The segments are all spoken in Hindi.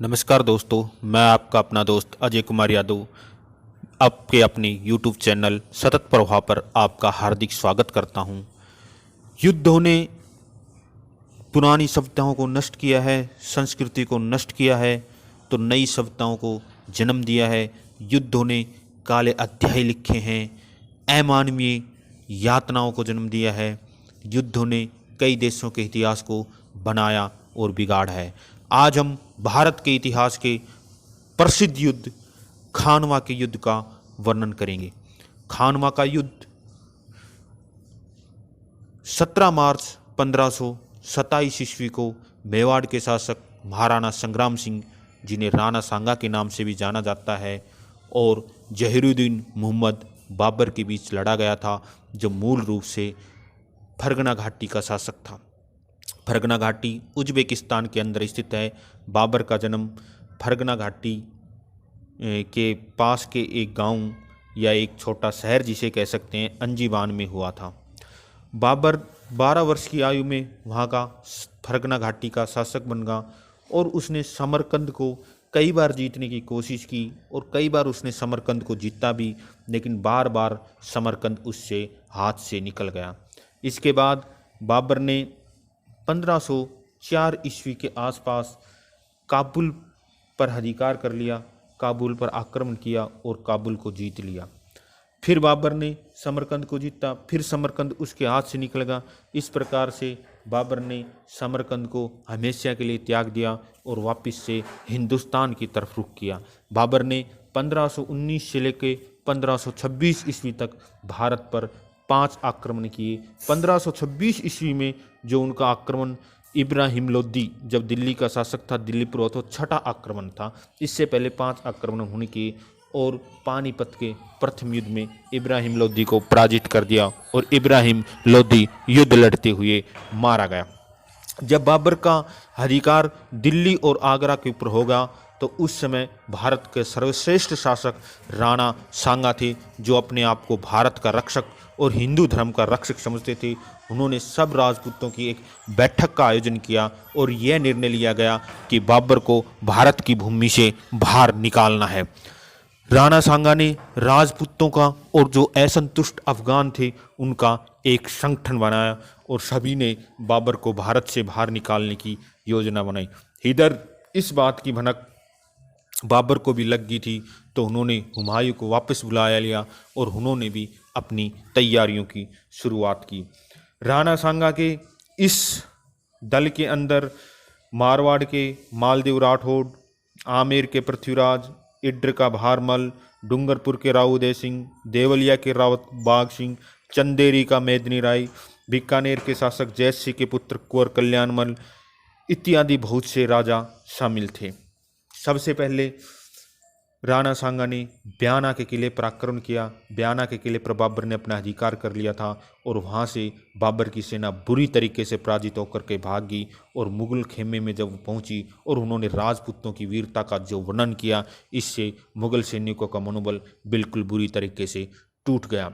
नमस्कार दोस्तों, मैं आपका अपना दोस्त अजय कुमार यादव आपके अपने YouTube चैनल सतत प्रवाह पर आपका हार्दिक स्वागत करता हूं। युद्धों ने पुरानी सभ्यताओं को नष्ट किया है, संस्कृति को नष्ट किया है, तो नई सभ्यताओं को जन्म दिया है। युद्धों ने काले अध्याय लिखे हैं, अमानवीय यातनाओं को जन्म दिया है। युद्धों ने कई देशों के इतिहास को बनाया और बिगाड़ा है। आज हम भारत के इतिहास के प्रसिद्ध युद्ध खानवा के युद्ध का वर्णन करेंगे। खानवा का युद्ध 17 मार्च 1527 ईस्वी को मेवाड़ के शासक महाराणा संग्राम सिंह, जिन्हें राणा सांगा के नाम से भी जाना जाता है, और जहीरुद्दीन मोहम्मद बाबर के बीच लड़ा गया था, जो मूल रूप से फरगना घाटी का शासक था। फरगना घाटी उज्बेकिस्तान के अंदर स्थित है। बाबर का जन्म फरगना घाटी के पास के एक गांव या एक छोटा शहर जिसे कह सकते हैं अंजीबान में हुआ था। बाबर 12 वर्ष की आयु में वहाँ का फरगना घाटी का शासक बन गया और उसने समरकंद को कई बार जीतने की कोशिश की और कई बार उसने समरकंद को जीता भी, लेकिन बार बार समरकंद उससे हाथ से निकल गया। इसके बाद बाबर ने 1504 ईस्वी के आसपास काबुल पर अधिकार कर लिया, काबुल पर आक्रमण किया और काबुल को जीत लिया। फिर बाबर ने समरकंद को जीता, फिर समरकंद उसके हाथ से निकल गया। इस प्रकार से बाबर ने समरकंद को हमेशा के लिए त्याग दिया और वापस से हिंदुस्तान की तरफ रुख किया। बाबर ने 1519 से लेकर 1526 ईस्वी तक भारत पर 5 आक्रमण किए। 1526 ईस्वी में जो उनका आक्रमण इब्राहिम लोदी जब दिल्ली का शासक था, दिल्ली पर हुआ, तो 6ठा आक्रमण था। इससे पहले 5 आक्रमण होने के और पानीपत के प्रथम युद्ध में इब्राहिम लोदी को पराजित कर दिया और इब्राहिम लोदी युद्ध लड़ते हुए मारा गया। जब बाबर का अधिकार दिल्ली और आगरा के ऊपर होगा तो उस समय भारत के सर्वश्रेष्ठ शासक राणा सांगा थे, जो अपने आप को भारत का रक्षक और हिंदू धर्म का रक्षक समझते थे। उन्होंने सब राजपूतों की एक बैठक का आयोजन किया और यह निर्णय लिया गया कि बाबर को भारत की भूमि से बाहर निकालना है। राणा सांगा ने राजपूतों का और जो असंतुष्ट अफगान थे उनका एक संगठन बनाया और सभी ने बाबर को भारत से बाहर निकालने की योजना बनाई। इधर इस बात की भनक बाबर को भी लग गई थी, तो उन्होंने हुमायूं को वापस बुलाया लिया और उन्होंने भी अपनी तैयारियों की शुरुआत की। राणा सांगा के इस दल के अंदर मारवाड़ के मालदेव राठौड़, आमेर के पृथ्वीराज, इड्र का भारमल, डूंगरपुर के राव उदय सिंह, देवलिया के रावत बाघ सिंह, चंदेरी का मेदनी राय, बीकानेर के शासक जैत सिंह के पुत्र कुंवर कल्याणमल इत्यादि बहुत से राजा शामिल थे। सबसे पहले राणा सांगा ने ब्याना के किले पर आक्रमण किया। ब्याना के किले पर बाबर ने अपना अधिकार कर लिया था और वहाँ से बाबर की सेना बुरी तरीके से पराजित होकर के भाग गई और मुगल खेमे में जब पहुंची और उन्होंने राजपूतों की वीरता का जो वर्णन किया, इससे मुगल सैनिकों का मनोबल बिल्कुल बुरी तरीके से टूट गया।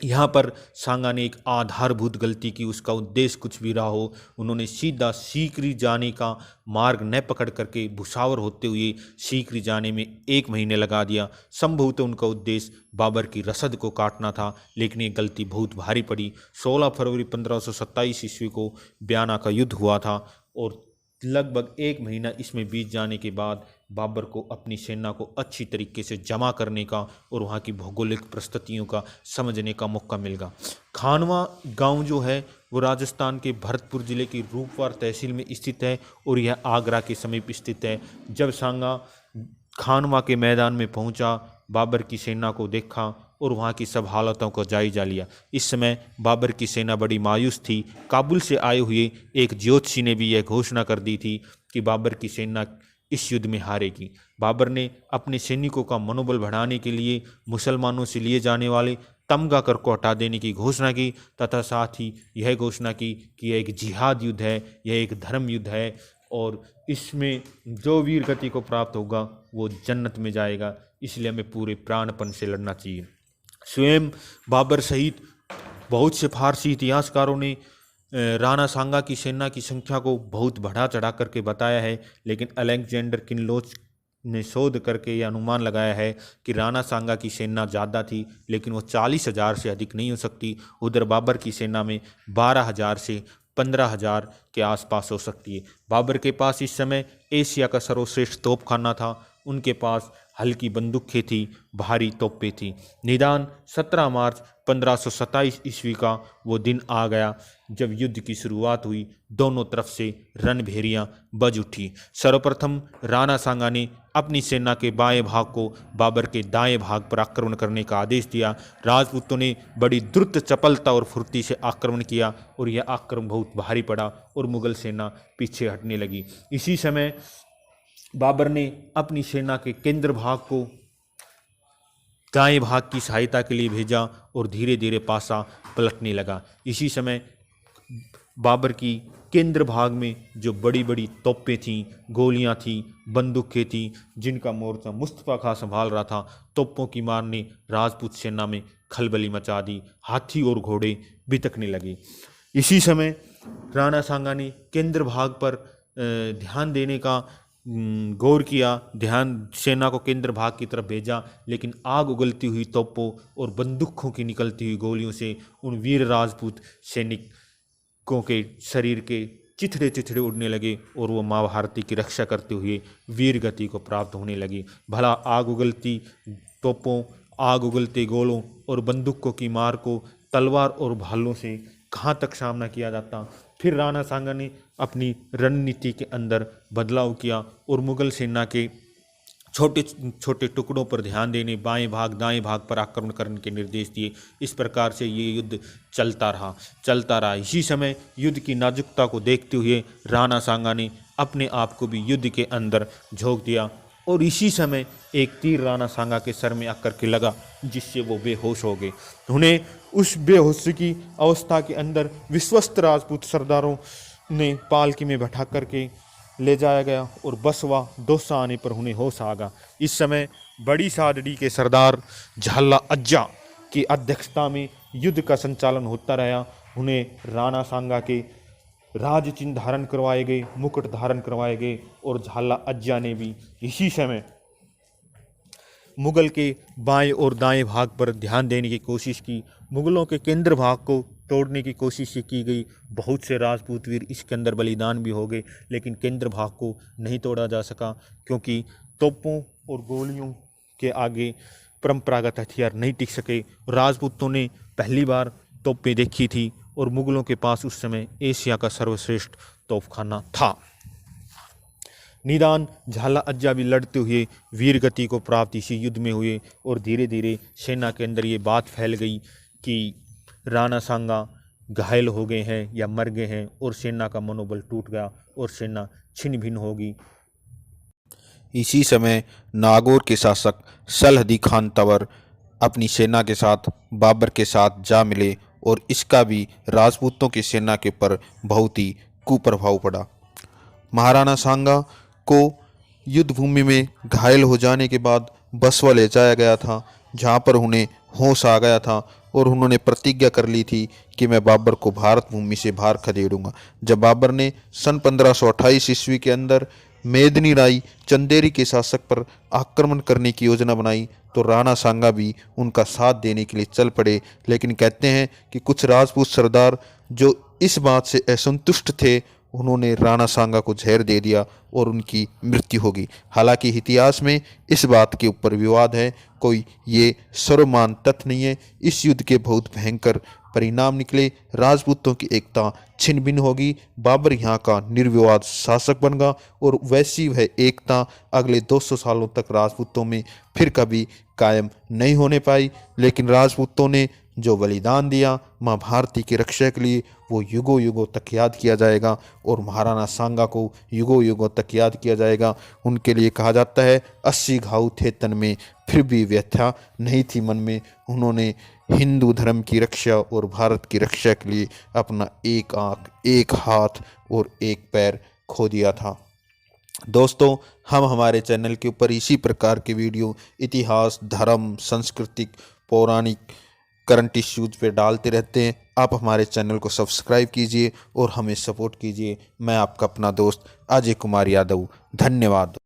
यहाँ पर सांगा ने एक आधारभूत गलती की, उसका उद्देश्य कुछ भी रहा हो, उन्होंने सीधा सीकरी जाने का मार्ग न पकड़ करके भुसावर होते हुए सीकरी जाने में 1 महीने लगा दिया। संभवतः उनका उद्देश्य बाबर की रसद को काटना था, लेकिन ये गलती बहुत भारी पड़ी। 16 फरवरी 1527 ईस्वी को ब्याना का युद्ध हुआ था और लगभग 1 महीना इसमें बीत जाने के बाद बाबर को अपनी सेना को अच्छी तरीके से जमा करने का और वहाँ की भौगोलिक परिस्थितियों का समझने का मौका मिल गया। खानवा गांव जो है वो राजस्थान के भरतपुर जिले की रूपवार तहसील में स्थित है और यह आगरा के समीप स्थित है। जब सांगा खानवा के मैदान में पहुंचा, बाबर की सेना को देखा और वहाँ की सब हालतों को जायजा लिया। इस समय बाबर की सेना बड़ी मायूस थी। काबुल से आए हुए एक ज्योतिषी ने भी यह घोषणा कर दी थी कि बाबर की सेना इस युद्ध में हारेगी। बाबर ने अपने सैनिकों का मनोबल बढ़ाने के लिए मुसलमानों से लिए जाने वाले तमगा कर को हटा देने की घोषणा की तथा साथ ही यह घोषणा की कि यह एक जिहाद युद्ध है, यह एक धर्म युद्ध है और इसमें जो वीर गति को प्राप्त होगा वो जन्नत में जाएगा, इसलिए हमें पूरे प्राणपन से लड़ना चाहिए। स्वयं बाबर सहित बहुत से फारसी इतिहासकारों ने राणा सांगा की सेना की संख्या को बहुत बढ़ा चढ़ा करके बताया है, लेकिन अलेक्जेंडर किनलोच ने शोध करके ये अनुमान लगाया है कि राणा सांगा की सेना ज़्यादा थी, लेकिन वो 40,000 से अधिक नहीं हो सकती। उधर बाबर की सेना में 12,000 से 15,000 के आसपास हो सकती है। बाबर के पास इस समय एशिया का सर्वश्रेष्ठ तोपखाना था, उनके पास हल्की बंदूकें थी, भारी तोपें थी। निदान 17 मार्च 1527 ईस्वी का वो दिन आ गया जब युद्ध की शुरुआत हुई। दोनों तरफ से रणभेरियां बज उठी। सर्वप्रथम राणा सांगा ने अपनी सेना के बाएं भाग को बाबर के दाएं भाग पर आक्रमण करने का आदेश दिया। राजपूतों ने बड़ी द्रुत चपलता और फुर्ती से आक्रमण किया और यह आक्रमण बहुत भारी पड़ा और मुगल सेना पीछे हटने लगी। इसी समय बाबर ने अपनी सेना के केंद्र भाग को दाएं भाग की सहायता के लिए भेजा और धीरे धीरे पासा पलटने लगा। इसी समय बाबर की केंद्र भाग में जो बड़ी बड़ी तोपें थीं, गोलियां थीं, बंदूकें थीं, जिनका मोर्चा मुस्तफा खां संभाल रहा था, तोपों की मार ने राजपूत सेना में खलबली मचा दी। हाथी और घोड़े बितकने लगे। इसी समय राणा सांगा ने केंद्र भाग पर ध्यान देने का गौर किया, ध्यान सेना को केंद्र भाग की तरफ भेजा, लेकिन आग उगलती हुई तोपों और बंदूकों की निकलती हुई गोलियों से उन वीर राजपूत सैनिकों के शरीर के चिथड़े चिथड़े उड़ने लगे और वो माँ भारती की रक्षा करते हुए वीर गति को प्राप्त होने लगी। भला आग उगलती तोपों, आग उगलते गोलों और बंदूकों की मार को तलवार और भालों से कहाँ तक सामना किया जाता। फिर राणा सांगा ने अपनी रणनीति के अंदर बदलाव किया और मुगल सेना के छोटे छोटे टुकड़ों पर ध्यान देने, बाएं भाग दाएं भाग पर आक्रमण करने के निर्देश दिए। इस प्रकार से ये युद्ध चलता रहा। इसी समय युद्ध की नाजुकता को देखते हुए राणा सांगा ने अपने आप को भी युद्ध के अंदर झोंक दिया और इसी समय एक तीर राणा सांगा के सर में आकर के लगा, जिससे वो बेहोश हो गए। उन्हें उस बेहोशी की अवस्था के अंदर विश्वस्त राजपूत सरदारों ने पालकी में बैठा करके ले जाया गया और बसवा डोसा आने पर उन्हें होश आ गया। इस समय बड़ी सादड़ी के सरदार झाला अज्जा की अध्यक्षता में युद्ध का संचालन होता रहा। उन्हें राणा सांगा के राज चिन्ह धारण करवाए गए, मुकुट धारण करवाए गए और झाला अज्जा ने भी इसी समय मुगल के बाएं और दाएं भाग पर ध्यान देने की कोशिश की। मुगलों के केंद्र भाग को तोड़ने की कोशिश की गई। बहुत से राजपूत वीर इसके अंदर बलिदान भी हो गए, लेकिन केंद्र भाग को नहीं तोड़ा जा सका, क्योंकि तोपों और गोलियों के आगे परंपरागत हथियार नहीं टिक सके। राजपूतों ने पहली बार तोपें देखी थी और मुगलों के पास उस समय एशिया का सर्वश्रेष्ठ तोपखाना था। निदान झाला अज्जा भी लड़ते हुए वीर गति को प्राप्त इसी युद्ध में हुए और धीरे धीरे सेना के अंदर ये बात फैल गई कि राणा सांगा घायल हो गए हैं या मर गए हैं और सेना का मनोबल टूट गया और सेना छिन्न भिन्न होगी। इसी समय नागौर के शासक सलहदी खान तवर अपनी सेना के साथ बाबर के साथ जा मिले और इसका भी राजपूतों की सेना के ऊपर बहुत ही कुप्रभाव पड़ा। महाराणा सांगा को युद्ध भूमि में घायल हो जाने के बाद बसवा ले जाया गया था, जहां पर उन्हें होश आ गया था और उन्होंने प्रतिज्ञा कर ली थी कि मैं बाबर को भारत भूमि से बाहर खदेड़ूंगा। जब बाबर ने सन 1528 ईस्वी के अंदर मेदिनी राय चंदेरी के शासक पर आक्रमण करने की योजना बनाई तो राणा सांगा भी उनका साथ देने के लिए चल पड़े, लेकिन कहते हैं कि कुछ राजपूत सरदार जो इस बात से असंतुष्ट थे, उन्होंने राणा सांगा को जहर दे दिया और उनकी मृत्यु हो गई। हालांकि इतिहास में इस बात के ऊपर विवाद है, कोई ये सर्वमान्य तथ्य नहीं है। इस युद्ध के बहुत भयंकर परिणाम निकले। राजपूतों की एकता छिन्न भिन्न होगी। बाबर यहाँ का निर्विवाद शासक बन गया और वैसी वह एकता अगले 200 सालों तक राजपूतों में फिर कभी कायम नहीं होने पाई। लेकिन राजपूतों ने जो बलिदान दिया माँ भारती की रक्षा के लिए, वो युगों युगों तक याद किया जाएगा और महाराणा सांगा को युगों युगों तक याद किया जाएगा। उनके लिए कहा जाता है 80 घाव थे तन में फिर भी व्यथा नहीं थी मन में। उन्होंने हिंदू धर्म की रक्षा और भारत की रक्षा के लिए अपना एक आँख, एक हाथ और एक पैर खो दिया था। दोस्तों, हम हमारे चैनल के ऊपर इसी प्रकार के वीडियो इतिहास, धर्म, सांस्कृतिक, पौराणिक, करंट इश्यूज पे डालते रहते हैं। आप हमारे चैनल को सब्सक्राइब कीजिए और हमें सपोर्ट कीजिए। मैं आपका अपना दोस्त अजय कुमार यादव, धन्यवाद।